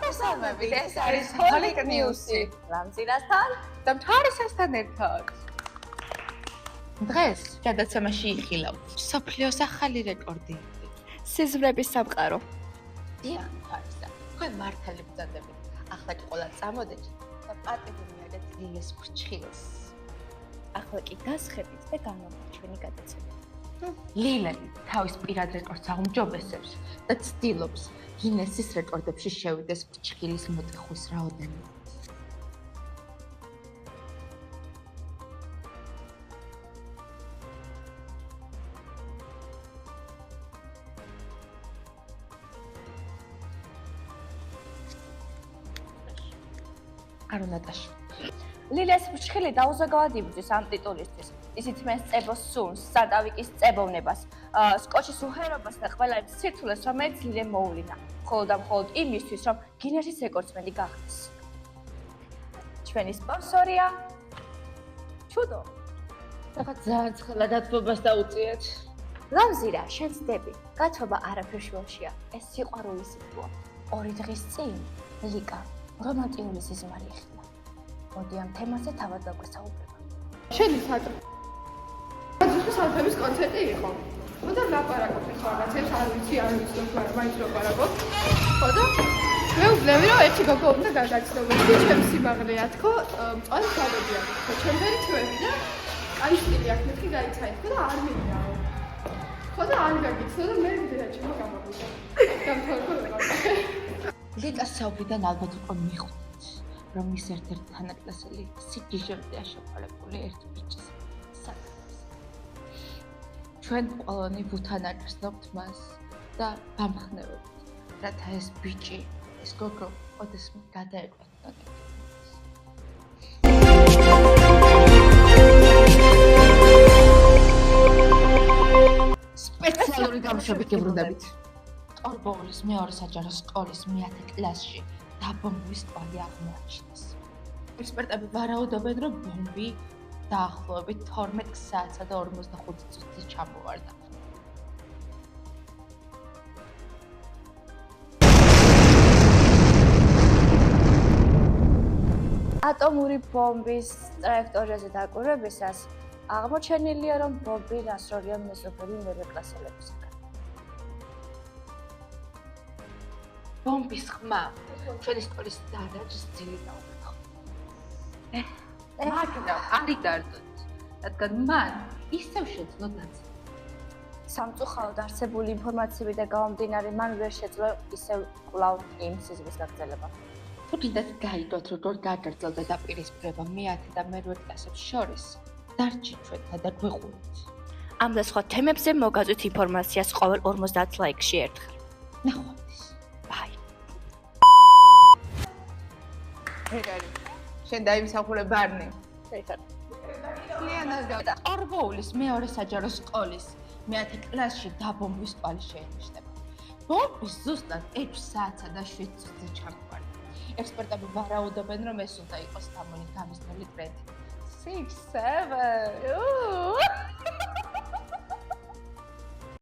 მოგესალმებით, ეს არის Holic News-ი. რამზილასთან და მთვარისასთან ერთად. დღეს გადაცემაში იხილავთ მსოფლიოს ახალი რეკორდი. სიზმრების სამყარო. დიახ, მთვარისა. თქვენ მართალი ბრძანდებით. ახლა კი ყველა წამოდეთ და პატივი მიაგეთ ლილეს ფრჩხილს. ახლა კი გასხებით და განვაგრძელოთ ჩვენი გადაცემა. ლილე თავის პირად რეკორდს აუმჯობესებს და ცდილობს გინესის რეკორდებში შევიდეს ფრჩხილის მოტეხვის რაოდენობით. არო ნატაშა. ლილეს ფრჩხილი დაუზოგავად იბრძვის ამ ტიტულისთვის. ისიც მეს წებოს სუნს, სადავიკის წებოვნებას, სკოჩის უჰერობას და ყველა იმ სირთულეს, რომელიც ლილე მოუვლინა. მხოლოდ და მხოლოდ იმისთვის, რომ გინესის რეკორდსმენი გახდეს. ჩვენი სპონსორია ჩუდო. რაღაც ძალიან ცხელა დათბობას დაუწიეთ. ლამზირა, შენ ცდები. გათობა არაფერ შუაშია. ეს სიყვარულის სიტყვა. 2 დღის წინ ლიკა რომანტიული სიზმარი ეხილა. მოდი ამ თემაზე თავად დაგვესაუბრება. შენი საჭო. ძუძუს ალფების კონცერტი იყო. ხოდა ლაპარაკობთ ხო რაღაცებს, არ ვიცი, მაგრამ მაინც ლაპარაკობ. ხოდა მე ვგლები რომ ერთი გოგო უნდა გადაცნობოდი ჩემს სიმაღლეა თქო, მწვანე გადადია. ჩემფერი ჩვენი და აი სტილი აქ მეთქი გაიცაი და არ მინდაო. ხოდა არ გაგიცნო და მე ვიდეო ჩემო გამოვიდა. გამთხოვდა. ლიკას საუბრიდან ალბათ უკვე მიხვდით, რომ მის ერთ-ერთი თანაკლასელი სიგიჟემდე აშოყალებული ერთ ბიჭს საკუთავს. ჩვენ ყველანი ვუთან აკრძნობთ მას და ვამხნევებთ, რათა ეს ბიჭი, ეს გოგო ოდესმე გადაეკვეთნა. სპეციალური გამოშვებით გებრუნდებით. ტორბოულის მეორე საჯარო სკოლის მე-10 კლასში დაბომბვის კვალი აღმოაჩინეს. ექსპერტები ვარაუდობენ, რომ ბომბი დაახლოებით 12 საათსა და 45 წუთში ჩამოვარდა. ატომური ბომბის ტრაექტორიაზე დაკვირვებისას აღმოჩენილია, რომ ბომბი დასროლია მეზობელი მერეკლასელებისგან. ბომბის ხმა ჩვენი სკოლის დარაჯს ძილი დაუბრუნდა. მაგრამ არ იდარდოთ, რადგან მან ისევ შეძლო დაწვა. სამწუხაროდ არსებული ინფორმაციები და გამომდინარე მან ვერ შეძლო ისევ კვლავ იმ სიზმრის გაგრძელება. თუ კიდაც გაიგოთ, როგორ გაგრძელდა დაპირისპირება მე-10 და მე-8 კლასებს შორის, დარჩით ჩვენთან და გვეყურით. ამ და სხვა თემებზე მოგაწვით ინფორმაციას ყოველ 50 ლაიქში ერთხელ. ნახვამდის. ბაი. ეგარი. შენ დაიმსახურე ბარნი. ეხლა ტორბოულის მეორე საჯარო სკოლის მე-10 კლასში დაბომბვის კვალი შეინიშნება. ბომბი ზუსტად 6 საათსა და 7 წუთში ჩამოვარდა. ექსპერტები ვარაუდობენ, რომ ეს უნდა იყოს დამონი გამიზნული ტრენდი. 6, 7.